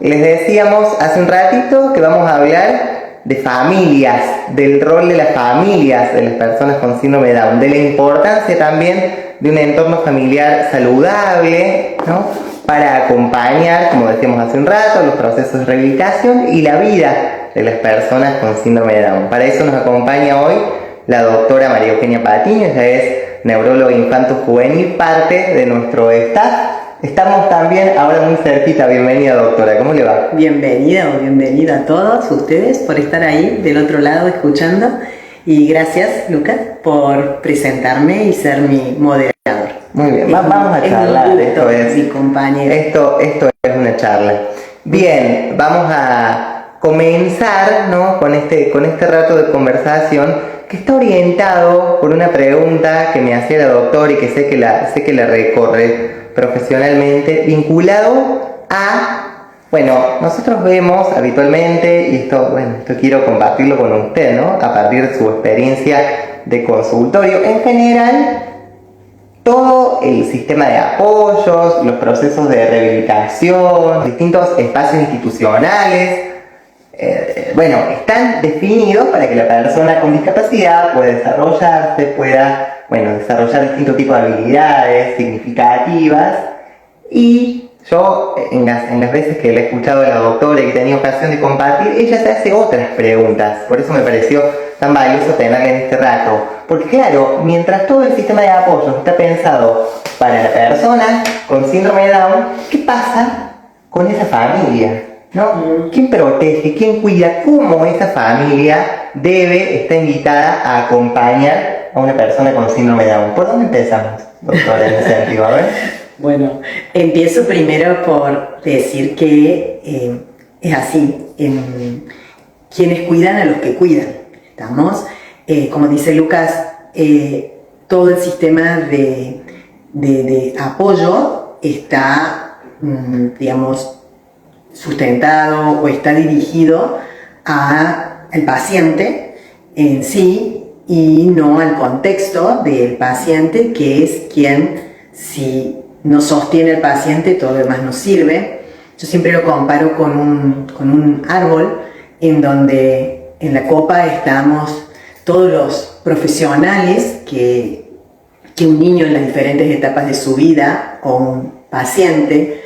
les decíamos hace un ratito que vamos a hablar de familias, del rol de las familias de las personas con síndrome de Down, de la importancia también de un entorno familiar saludable, ¿no? Para acompañar, como decíamos hace un rato, los procesos de rehabilitación y la vida de las personas con síndrome de Down. Para eso nos acompaña hoy la doctora María Eugenia Patiño. Ella es neuróloga infanto-juvenil, parte de nuestro staff. Estamos también ahora muy cerquita. Bienvenida, doctora. ¿Cómo le va? Bienvenida o bienvenida a todos ustedes por estar ahí del otro lado escuchando. Y gracias, Lucas, por presentarme y ser mi moderador. Muy bien, vamos a charlar. Esto es mi compañero. Esto es una charla. Bien, vamos a comenzar, ¿no? con este rato de conversación que está orientado por una pregunta que me hacía la doctora y que sé que la recorre profesionalmente, vinculado a, bueno, nosotros vemos habitualmente, y esto quiero compartirlo con usted, ¿no? A partir de su experiencia de consultorio, en general, todo el sistema de apoyos, los procesos de rehabilitación, distintos espacios institucionales, están definidos para que la persona con discapacidad pueda desarrollarse, pueda desarrollar distintos tipos de habilidades significativas. Y yo, en las veces que le he escuchado a la doctora y que he tenido ocasión de compartir, ella se hace otras preguntas. Por eso me pareció tan valioso tenerla en este rato. Porque claro, mientras todo el sistema de apoyo está pensado para la persona con síndrome de Down, ¿qué pasa con esa familia? ¿No? ¿Quién protege? ¿Quién cuida? ¿Cómo esa familia está invitada a acompañar a una persona con síndrome de Down? ¿Por dónde empezamos, doctora, en ese sentido? A ver. Bueno, empiezo primero por decir que es así. Quienes cuidan a los que cuidan. ¿Estamos? Como dice Lucas, todo el sistema de apoyo está, sustentado o está dirigido al paciente en sí y no al contexto del paciente, que es quien, si no sostiene al paciente, todo lo demás no sirve. Yo siempre lo comparo con un árbol en donde en la copa estamos todos los profesionales que un niño en las diferentes etapas de su vida o un paciente,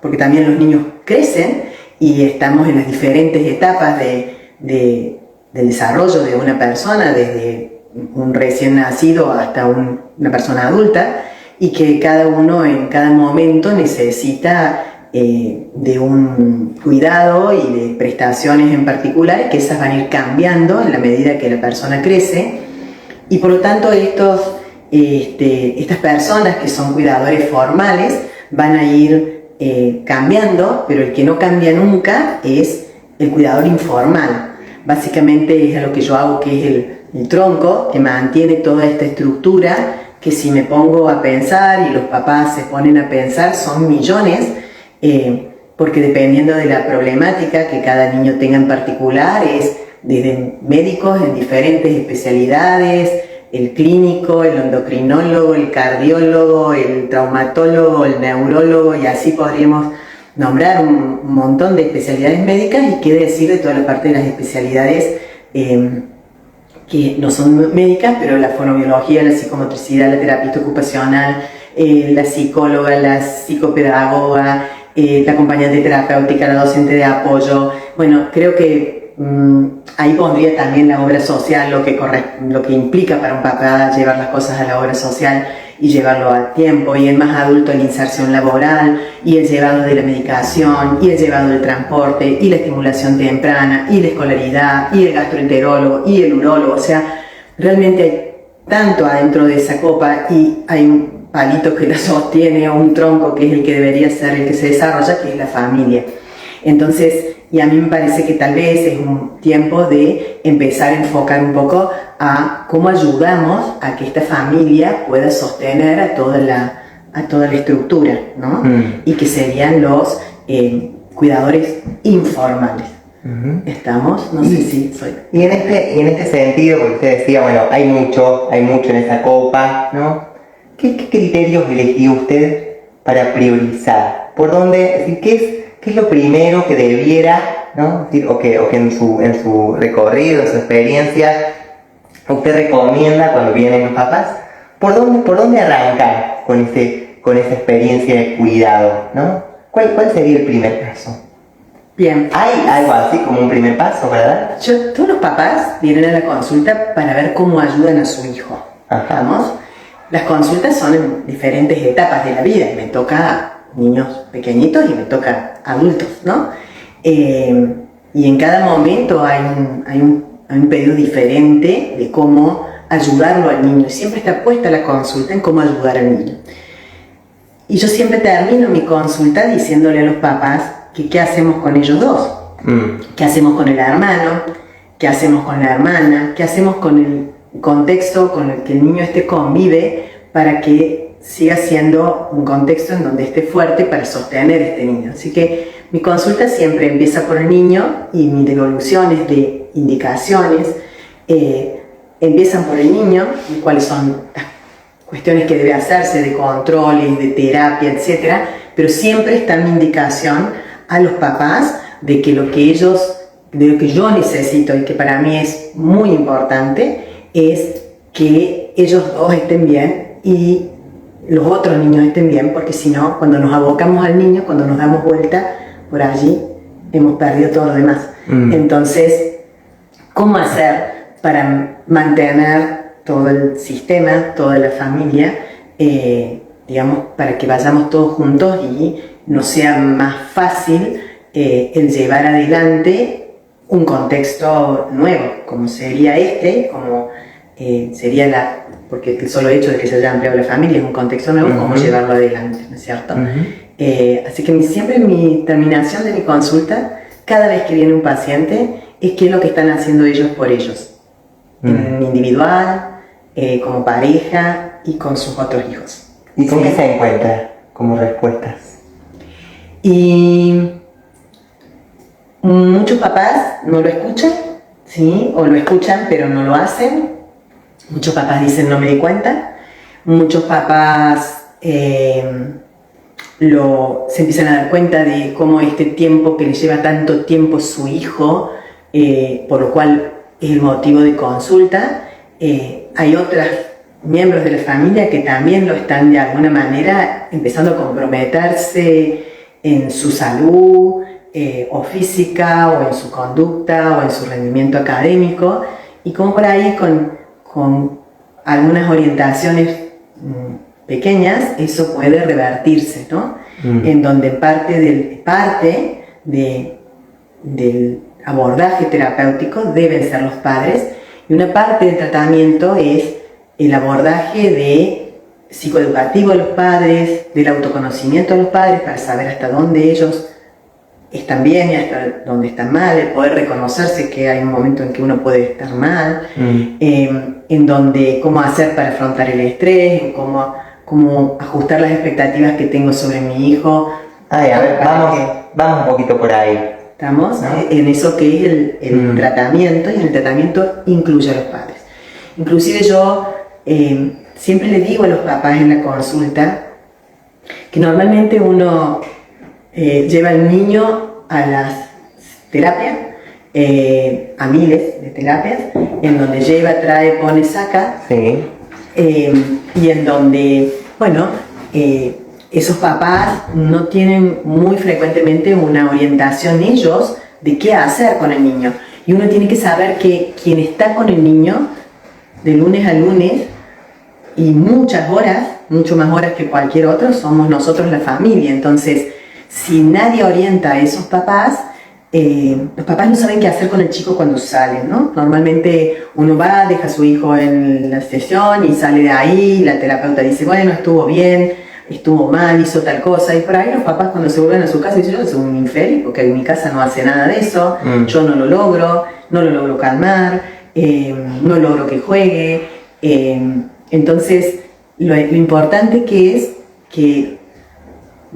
porque también los niños crecen y estamos en las diferentes etapas del desarrollo de una persona, desde un recién nacido hasta una persona adulta, y que cada uno en cada momento necesita de un cuidado y de prestaciones en particular, que esas van a ir cambiando en la medida que la persona crece. Y por lo tanto estas personas que son cuidadores formales van a ir cambiando, pero el que no cambia nunca es el cuidador informal. Básicamente es a lo que yo hago, que es el tronco que mantiene toda esta estructura, que si me pongo a pensar y los papás se ponen a pensar, son millones, porque dependiendo de la problemática que cada niño tenga en particular, es desde médicos en diferentes especialidades, el clínico, el endocrinólogo, el cardiólogo, el traumatólogo, el neurólogo, y así podríamos nombrar un montón de especialidades médicas. Y qué decir de toda la parte de las especialidades que no son médicas, pero la fonobiología, la psicomotricidad, la terapista ocupacional, la psicóloga, la psicopedagoga, la acompañante terapéutica, la docente de apoyo. Bueno, creo que ahí pondría también la obra social, lo que implica para un papá llevar las cosas a la obra social y llevarlo a tiempo, y el más adulto la inserción laboral, y el llevado de la medicación, y el llevado del transporte, y la estimulación temprana, y la escolaridad, y el gastroenterólogo, y el urólogo. O sea, realmente hay tanto adentro de esa copa, y hay un palito que la sostiene, o un tronco que es el que debería ser el que se desarrolla, que es la familia. Entonces, y a mí me parece que tal vez es un tiempo de empezar a enfocar un poco a cómo ayudamos a que esta familia pueda sostener a toda la estructura, ¿no? Y que serían los cuidadores informales. ¿Estamos? No sé si soy... Y en este sentido, porque usted decía, bueno, hay mucho en esa copa, ¿no? ¿Qué criterios elegí usted para priorizar? por dónde, es decir, qué es lo primero que debiera, ¿no? Es decir, o que en su recorrido, en su experiencia, usted recomienda cuando vienen los papás, por dónde arrancar con esa experiencia de cuidado, ¿no? ¿Cuál sería el primer paso? Bien. Hay algo así como un primer paso, ¿verdad? Todos los papás vienen a la consulta para ver cómo ayudan a su hijo. Ajá. ¿Vamos? Las consultas son en diferentes etapas de la vida. Me toca niños pequeñitos y me toca adultos, ¿no? Y en cada momento hay un pedido diferente de cómo ayudarlo al niño. Siempre está puesta la consulta en cómo ayudar al niño. Y yo siempre termino mi consulta diciéndole a los papás que qué hacemos con ellos dos. ¿Qué hacemos con el hermano? ¿Qué hacemos con la hermana? ¿Qué hacemos con el contexto con el que el niño convive para que siga siendo un contexto en donde esté fuerte para sostener este niño? Así que mi consulta siempre empieza por el niño y mis devoluciones de indicaciones empiezan por el niño, y cuáles son las cuestiones que debe hacerse de controles, de terapia, etc. Pero siempre está mi indicación a los papás de que lo que yo necesito y que para mí es muy importante es que ellos dos estén bien y los otros niños estén bien, porque si no, cuando nos abocamos al niño, cuando nos damos vuelta por allí, hemos perdido todo lo demás. Entonces, ¿cómo hacer para mantener todo el sistema, toda la familia, digamos, para que vayamos todos juntos y no sea más fácil el llevar adelante un contexto nuevo, como sería como sería porque el solo hecho de que se haya ampliado la familia es un contexto nuevo, cómo llevarlo adelante, ¿no es cierto? Así que siempre mi terminación de mi consulta, cada vez que viene un paciente, es qué es lo que están haciendo ellos por ellos, en individual, como pareja y con sus otros hijos. ¿Y con qué se encuentra como respuestas? Y muchos papás no lo escuchan, ¿sí? O lo escuchan pero no lo hacen. Muchos papás dicen no me di cuenta. Muchos papás se empiezan a dar cuenta de cómo este tiempo que le lleva tanto tiempo su hijo, por lo cual es el motivo de consulta. Hay otros miembros de la familia que también lo están de alguna manera empezando a comprometerse en su salud o física, o en su conducta, o en su rendimiento académico, y como por ahí con algunas orientaciones pequeñas eso puede revertirse, ¿no? En donde parte del abordaje terapéutico deben ser los padres, y una parte del tratamiento es el abordaje psicoeducativo de los padres, del autoconocimiento de los padres para saber hasta dónde ellos están bien y hasta dónde están mal, el poder reconocerse que hay un momento en que uno puede estar mal, en donde cómo hacer para afrontar el estrés, en cómo ajustar las expectativas que tengo sobre mi hijo. A ver, vamos un poquito por ahí. Estamos, ¿no? En eso que es el tratamiento, y en el tratamiento incluye a los padres. Inclusive yo siempre le digo a los papás en la consulta que normalmente uno lleva al niño a las terapias, a miles de terapias, en donde lleva, trae, pone, saca, Sí. y en donde, esos papás no tienen muy frecuentemente una orientación ellos de qué hacer con el niño. Y uno tiene que saber que quien está con el niño de lunes a lunes y muchas horas, mucho más horas que cualquier otro, somos nosotros la familia. Entonces, si nadie orienta a esos papás, los papás no saben qué hacer con el chico cuando salen, ¿no? Normalmente uno va, deja a su hijo en la sesión y sale de ahí, la terapeuta dice, bueno, estuvo bien, estuvo mal, hizo tal cosa, y por ahí los papás cuando se vuelven a su casa dicen, yo soy un infeliz porque en mi casa no hace nada de eso, yo no lo logro calmar, no logro que juegue. Entonces lo importante que es que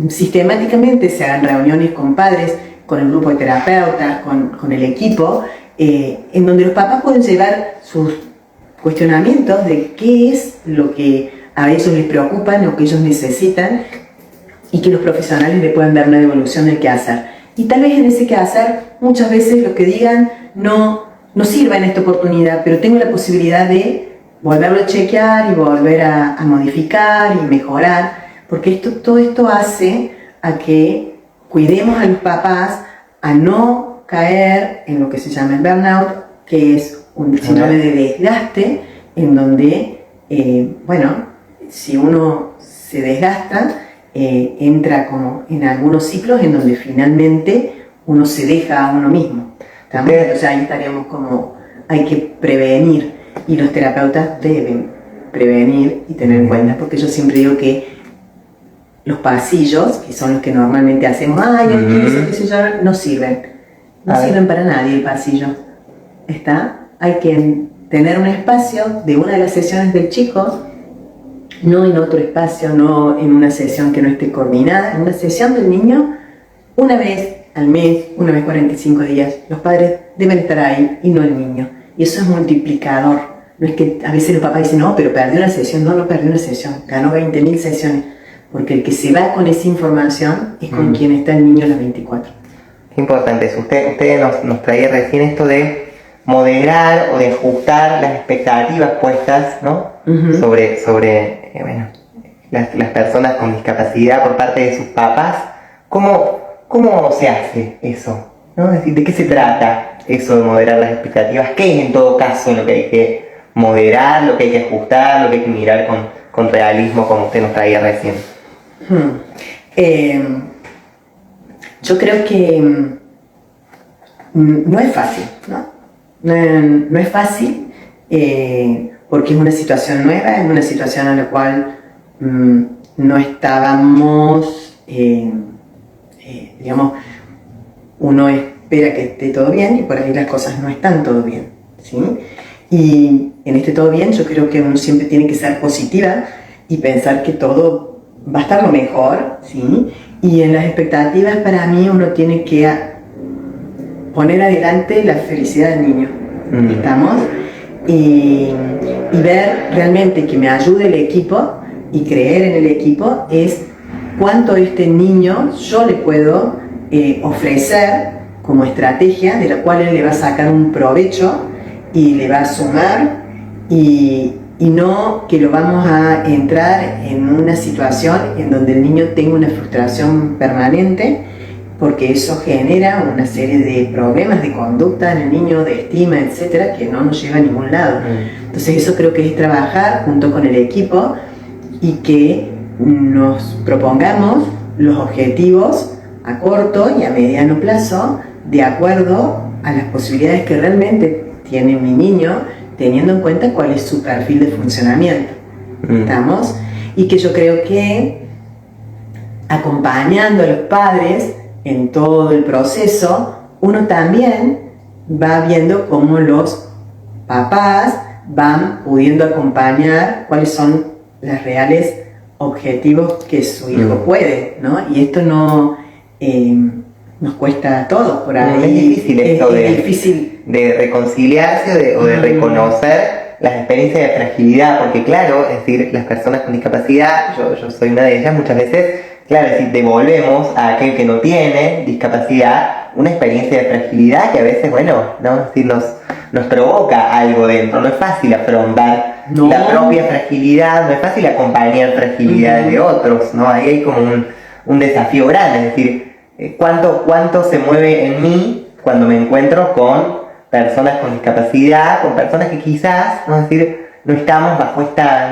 sistemáticamente se hagan reuniones con padres, con el grupo de terapeutas, con el equipo, en donde los papás pueden llevar sus cuestionamientos de qué es lo que a ellos les preocupa, lo que ellos necesitan, y que los profesionales le puedan dar una devolución del quehacer. Y tal vez en ese quehacer, muchas veces lo que digan no sirva en esta oportunidad, pero tengo la posibilidad de volverlo a chequear y volver a modificar y mejorar, porque todo esto hace a que cuidemos a los papás a no caer en lo que se llama el burnout, que es un síndrome de desgaste, en donde, si uno se desgasta, entra como en algunos ciclos en donde finalmente uno se deja a uno mismo. Entonces ahí estaríamos como, hay que prevenir, y los terapeutas deben prevenir y tener en cuenta, porque yo siempre digo que los pasillos, que son los que normalmente hacemos, no sirven. No sirven para nadie el pasillo. Hay que tener un espacio de una de las sesiones del chico, no en otro espacio, no en una sesión que no esté coordinada, en una sesión del niño, una vez al mes, una vez 45 días. Los padres deben estar ahí y no el niño. Y eso es multiplicador. No es que a veces los papás dicen, no, pero perdió una sesión. No perdió una sesión, ganó 20.000 sesiones. Porque el que se va con esa información es con quien está el niño a las 24. Qué importante es. Usted nos traía recién esto de moderar o de ajustar las expectativas puestas, ¿no? Sobre las personas con discapacidad por parte de sus papás. ¿Cómo se hace eso? ¿No? Es decir, ¿de qué se trata eso de moderar las expectativas? ¿Qué es en todo caso lo que hay que moderar, lo que hay que ajustar, lo que hay que mirar con realismo, como usted nos traía recién? Yo creo que no es fácil, ¿no? No es fácil porque es una situación nueva, es una situación a la cual no estábamos, digamos, uno espera que esté todo bien y por ahí las cosas no están todo bien, ¿sí? Y en este todo bien yo creo que uno siempre tiene que ser positiva y pensar que todo va a estar lo mejor, ¿sí? Y en las expectativas para mí uno tiene que poner adelante la felicidad del niño, ¿estamos? Y ver realmente que me ayude el equipo y creer en el equipo es cuánto este niño yo le puedo ofrecer como estrategia de la cual él le va a sacar un provecho y le va a sumar y no que lo vamos a entrar en una situación en donde el niño tenga una frustración permanente, porque eso genera una serie de problemas de conducta en el niño, de estima, etcétera, que no nos lleva a ningún lado. Entonces eso creo que es trabajar junto con el equipo y que nos propongamos los objetivos a corto y a mediano plazo de acuerdo a las posibilidades que realmente tiene mi niño, teniendo en cuenta cuál es su perfil de funcionamiento. ¿Estamos? Y que yo creo que acompañando a los padres en todo el proceso, uno también va viendo cómo los papás van pudiendo acompañar cuáles son los reales objetivos que su hijo puede, ¿no? Y esto no nos cuesta a todos por ahí. Es difícil esto es difícil de reconciliarse o de reconocer las experiencias de fragilidad, porque claro, es decir, las personas con discapacidad, yo soy una de ellas, muchas veces, claro, es decir, devolvemos a aquel que no tiene discapacidad una experiencia de fragilidad que a veces, bueno, ¿no? Es decir, nos provoca algo dentro. No es fácil afrontar la propia fragilidad, no es fácil acompañar fragilidades de otros, ¿no? Ahí hay como un desafío grande, es decir, ¿cuánto se mueve en mí cuando me encuentro con personas con discapacidad, con personas que quizás, ¿no? Es decir, no estamos bajo esta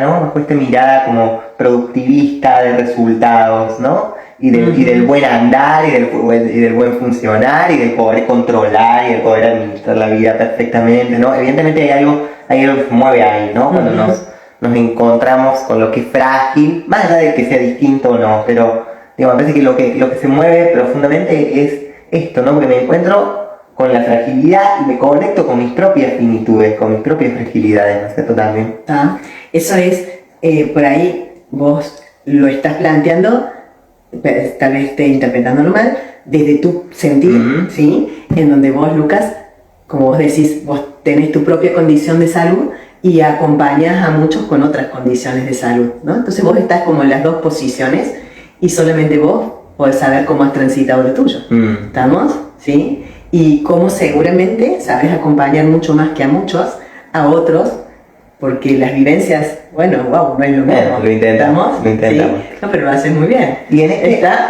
mirada como productivista de resultados, ¿no? Y del buen andar y del buen funcionar y del poder controlar y del poder administrar la vida perfectamente, ¿no? Evidentemente hay algo que se mueve ahí, ¿no? Cuando nos encontramos con lo que es frágil, más allá de que sea distinto o no, pero digo, me parece que lo que se mueve profundamente es esto, ¿no? Porque me encuentro con la fragilidad y me conecto con mis propias finitudes, con mis propias fragilidades, ¿no es cierto? También. Eso es, por ahí vos lo estás planteando, tal vez esté interpretándolo mal, desde tu sentir, ¿sí? En donde vos, Lucas, como vos decís, vos tenés tu propia condición de salud y acompañas a muchos con otras condiciones de salud, ¿no? Entonces vos estás como en las dos posiciones y solamente vos podés saber cómo has transitado lo tuyo. ¿Estamos? ¿Sí? Y cómo seguramente sabes acompañar mucho más que a muchos, a otros, porque las vivencias, bueno, wow, no es lo mismo. Lo intentamos. ¿Sí? No, pero lo haces muy bien. Y en este... ¿Está?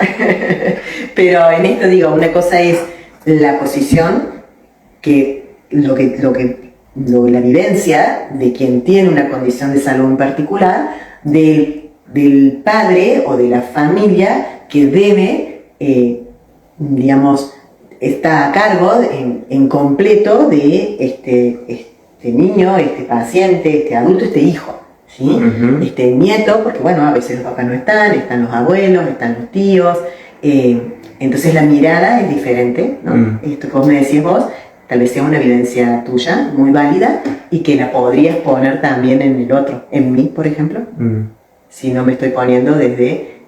Pero en esto digo, una cosa es la posición, que la vivencia de quien tiene una condición de salud en particular, del padre o de la familia que debe, digamos, está a cargo en completo de este niño, este paciente, este adulto, este hijo, ¿sí? Este nieto, porque bueno, a veces los papás no están los abuelos, están los tíos, entonces la mirada es diferente, ¿no? Esto como me decías vos, tal vez sea una vivencia tuya, muy válida, y que la podrías poner también en el otro, en mí, por ejemplo, si no me estoy poniendo desde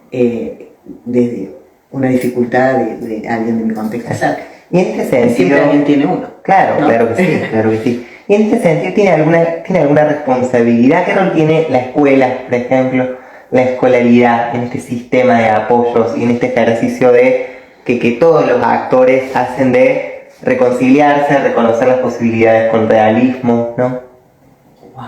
una dificultad de alguien de mi contexto cerca. Y en este sentido... Siempre alguien tiene uno. Claro, ¿no? claro que sí, claro que sí. Y en este sentido, ¿tiene alguna responsabilidad? ¿Qué rol tiene la escuela, por ejemplo, la escolaridad en este sistema de apoyos y en este ejercicio de que todos los actores hacen de reconciliarse, reconocer las posibilidades con realismo, ¿no? Wow.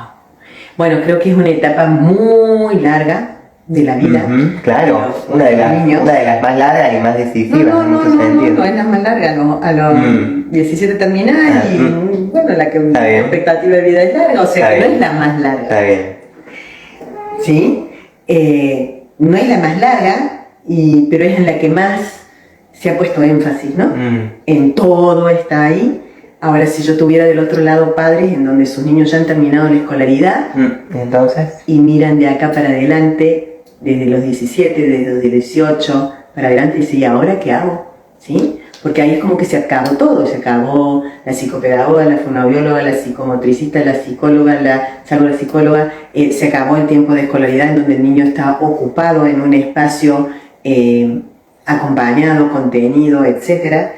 Bueno, creo que es una etapa muy larga de la vida. Claro, una de las más largas y más decisivas en muchos sentidos. No es la más larga, a los 17 termina y bueno, la expectativa de vida es larga, o sea que no es la más larga. Está bien. ¿Sí? No es la más larga, pero es en la que más se ha puesto énfasis, ¿no? En todo está ahí. Ahora, si yo tuviera del otro lado padres en donde sus niños ya han terminado la escolaridad, entonces, y miran de acá para adelante, desde los 17, desde los 18 para adelante, y sí, ¿ahora qué hago? ¿Sí? Porque ahí es como que se acabó todo, se acabó la psicopedagoga, la fonoaudióloga, la psicomotricista, la psicóloga, la psicóloga, se acabó el tiempo de escolaridad en donde el niño está ocupado en un espacio acompañado, contenido, etc.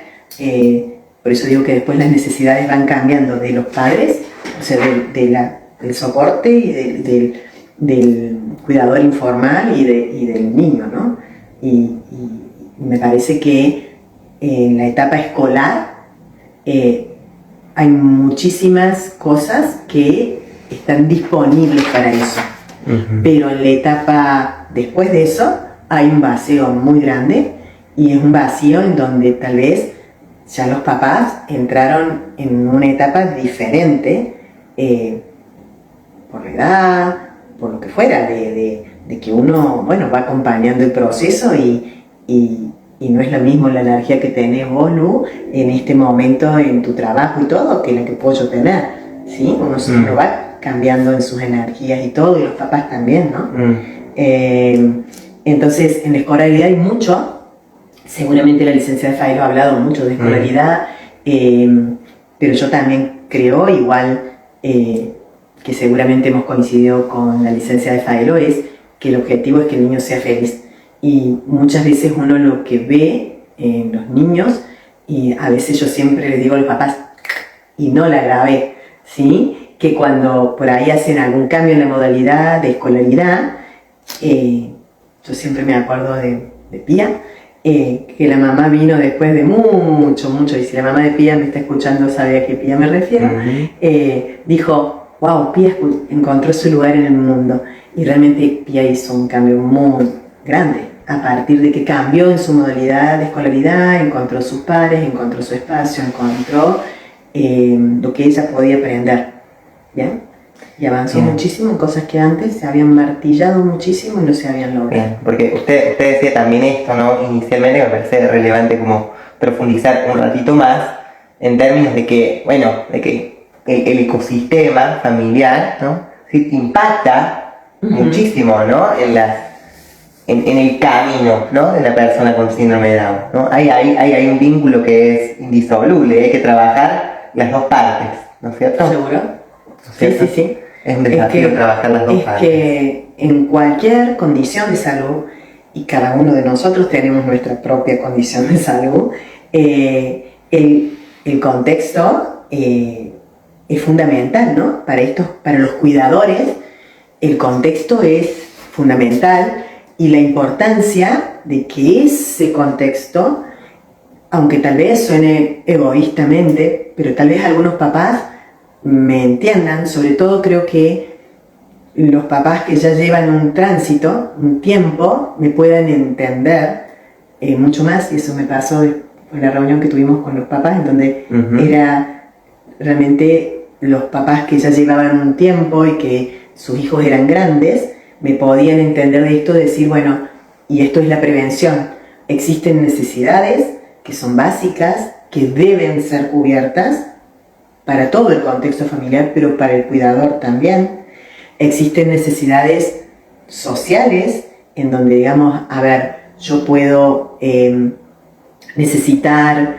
Por eso digo que después las necesidades van cambiando de los padres, o sea, del soporte y del cuidador informal y del niño, ¿no? Y me parece que en la etapa escolar hay muchísimas cosas que están disponibles para eso, pero en la etapa después de eso hay un vacío muy grande, y es un vacío en donde tal vez ya los papás entraron en una etapa diferente, por la edad, por lo que fuera, de que uno, bueno, va acompañando el proceso y no es lo mismo la energía que tenés vos, Lu, en este momento en tu trabajo y todo, que la que puedo yo tener, ¿sí? Uno va cambiando en sus energías y todo, y los papás también, ¿no? Entonces, en la escolaridad hay mucho. Seguramente la licenciada Faelo ha hablado mucho de escolaridad, pero yo también creo, igual que seguramente hemos coincidido con la licenciada Faelo, es que el objetivo es que el niño sea feliz. Y muchas veces uno lo que ve en los niños, y a veces yo siempre les digo a los papás, y no la grabé, ¿sí? Que cuando por ahí hacen algún cambio en la modalidad de escolaridad, yo siempre me acuerdo de Pía, que la mamá vino después de mucho, y si la mamá de Pía me está escuchando sabe a qué Pía me refiero, dijo, wow, Pía encontró su lugar en el mundo, y realmente Pía hizo un cambio muy grande, a partir de que cambió en su modalidad de escolaridad, encontró sus pares, encontró su espacio, encontró lo que ella podía aprender, ¿bien? Y avanzó muchísimo en cosas que antes se habían martillado muchísimo y no se habían logrado. Bien, porque usted decía también esto, ¿no? Inicialmente me parece relevante como profundizar un ratito más en términos de que, bueno, de que el ecosistema familiar, ¿no? Sí, impacta muchísimo, ¿no? En el camino, ¿no? De la persona con síndrome de Down, ¿no? Hay un vínculo que es indisoluble, hay que trabajar las dos partes, ¿no es cierto? ¿Seguro? ¿No es cierto? Sí. Es un desafío trabajar las dos partes. Es que en cualquier condición de salud, y cada uno de nosotros tenemos nuestra propia condición de salud, el contexto es fundamental, ¿no? Para los cuidadores, el contexto es fundamental, y la importancia de que ese contexto, aunque tal vez suene egoístamente, pero tal vez algunos papás me entiendan, sobre todo creo que los papás que ya llevan un tránsito, un tiempo, me puedan entender mucho más, y eso me pasó en la reunión que tuvimos con los papás, en donde era realmente los papás que ya llevaban un tiempo y que sus hijos eran grandes, me podían entender de esto, decir, bueno, y esto es la prevención. Existen necesidades que son básicas, que deben ser cubiertas para todo el contexto familiar, pero para el cuidador también. Existen necesidades sociales, en donde, digamos, a ver, yo puedo necesitar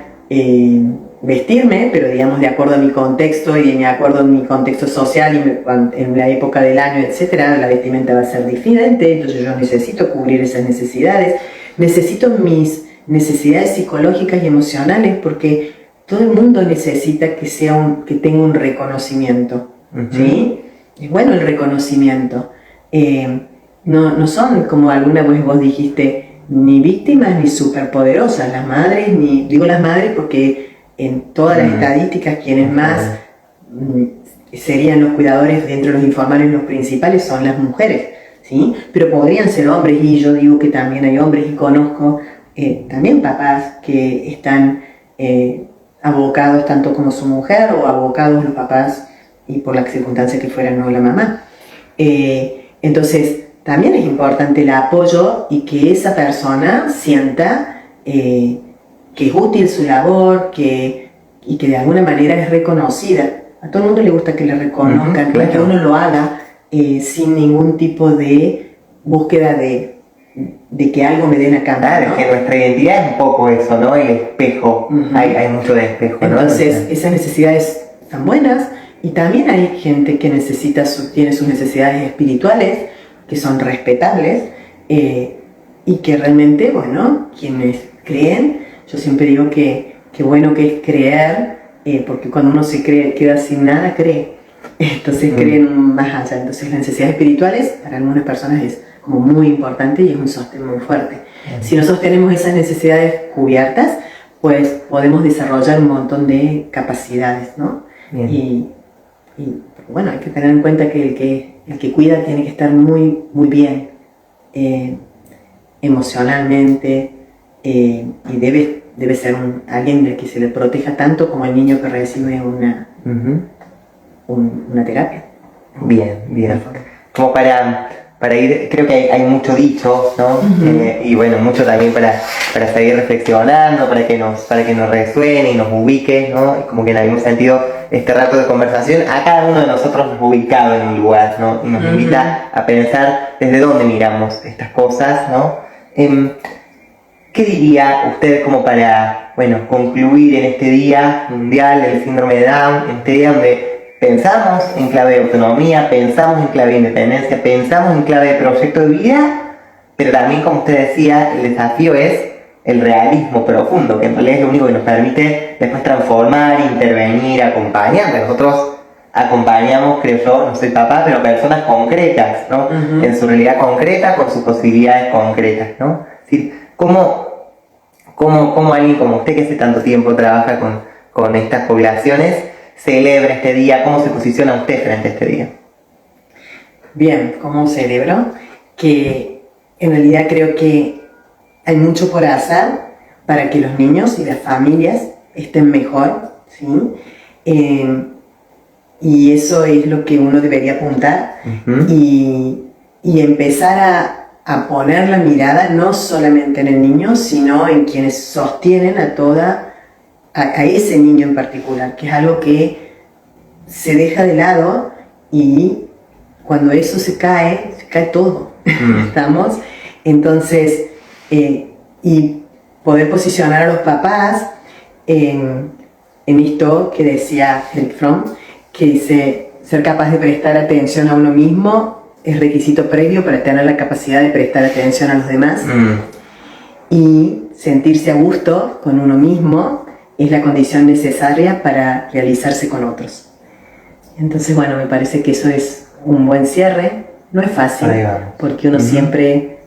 vestirme, pero digamos de acuerdo a mi contexto y de acuerdo a mi contexto social y en la época del año, etcétera, la vestimenta va a ser diferente, entonces yo necesito cubrir esas necesidades. Necesito mis necesidades psicológicas y emocionales, porque todo el mundo necesita que tenga un reconocimiento, ¿sí? Es bueno el reconocimiento. No son, como alguna vez vos dijiste, ni víctimas ni superpoderosas las madres, digo las madres porque en todas las estadísticas quienes más serían los cuidadores dentro de los informales, los principales son las mujeres, ¿sí? Pero podrían ser hombres, y yo digo que también hay hombres, y conozco también papás que están abocados tanto como su mujer, o abocados los papás y por la circunstancia que fuera, no la mamá. Entonces también es importante el apoyo y que esa persona sienta que es útil su labor, y que de alguna manera es reconocida. A todo el mundo le gusta que le reconozcan, claro, que uno lo haga sin ningún tipo de búsqueda de que algo me den a cambio, ¿no? Que nuestra identidad es un poco eso, ¿no? El espejo. Hay mucho de espejo, ¿no? Entonces, esas necesidades están buenas, y también hay gente que tiene sus necesidades espirituales, que son respetables, y que realmente, bueno, quienes creen, yo siempre digo que bueno que es creer, porque cuando uno se cree, queda sin nada, cree. Entonces creen más allá. Entonces las necesidades espirituales para algunas personas es como muy importante y es un sostén muy fuerte. Si nosotros tenemos esas necesidades cubiertas, pues podemos desarrollar un montón de capacidades, ¿no? Y bueno, hay que tener en cuenta que el que cuida tiene que estar muy, muy bien emocionalmente, y debe ser alguien del que se le proteja tanto como el niño que recibe una terapia. Bien. Como para ir, creo que hay mucho dicho, ¿no? Y bueno, mucho también para seguir reflexionando, para que nos resuene y nos ubique, ¿no? Y como que en algún sentido este rato de conversación a cada uno de nosotros nos ubicado en un lugar, ¿no? Y nos invita a pensar desde dónde miramos estas cosas, ¿no? ¿Qué diría usted como para, bueno, concluir en este Día Mundial del Síndrome de Down, en este día donde pensamos en clave de autonomía, pensamos en clave de independencia, pensamos en clave de proyecto de vida, pero también, como usted decía, el desafío es el realismo profundo, que en realidad es lo único que nos permite después transformar, intervenir, acompañar? Nosotros acompañamos, creo yo, no soy papá, pero personas concretas, ¿no? En su realidad concreta, con sus posibilidades concretas, ¿no? Es decir, ¿cómo alguien como usted, que hace tanto tiempo trabaja con estas poblaciones, celebra este día? ¿Cómo se posiciona usted frente a este día? Bien, ¿cómo celebro? Que en realidad creo que hay mucho por hacer para que los niños y las familias estén mejor, ¿sí? Y eso es lo que uno debería apuntar, y empezar a poner la mirada no solamente en el niño, sino en quienes sostienen a ese niño en particular, que es algo que se deja de lado, y cuando eso se cae todo. ¿Estamos? Entonces, y poder posicionar a los papás en esto que decía Eric Fromm, que dice: ser capaz de prestar atención a uno mismo es requisito previo para tener la capacidad de prestar atención a los demás. Y sentirse a gusto con uno mismo es la condición necesaria para realizarse con otros. Entonces, bueno, me parece que eso es un buen cierre. No es fácil, porque uno siempre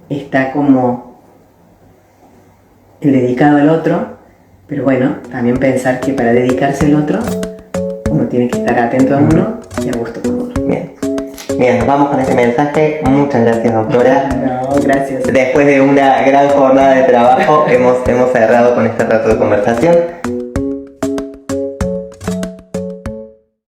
está como el dedicado al otro, pero bueno, también pensar que para dedicarse al otro, uno tiene que estar atento a uno y a gusto con uno. Bien. Bien, nos vamos con este mensaje. Muchas gracias, doctora. No, gracias. Después de una gran jornada de trabajo, hemos cerrado con este rato de conversación.